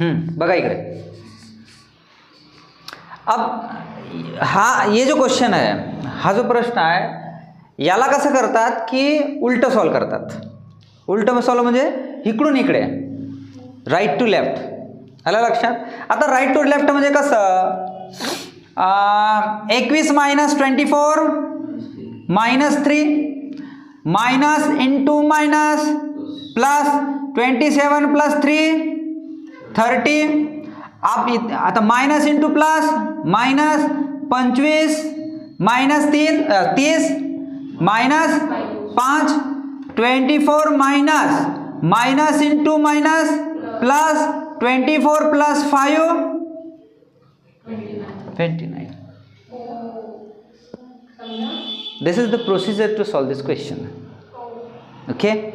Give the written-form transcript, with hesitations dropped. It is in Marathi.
बघा इकडे. अब ये जो क्वेश्चन आहे, हा जो प्रश्न आहे, याला कसं करतात की उलटं सॉल्व करतात. उलटं सॉल्व म्हणजे इकडून इकडे, राईट टू लेफ्ट. आलं लक्षात. आता राईट टू लेफ्ट म्हणजे कसं, 21 minus 24 minus 3 minus into minus plus 27 plus 3 30. आप आता minus into plus minus 25 minus 30 minus 5 24 minus minus into minus plus 24 plus 5 29. This is the procedure to solve this question. Okay.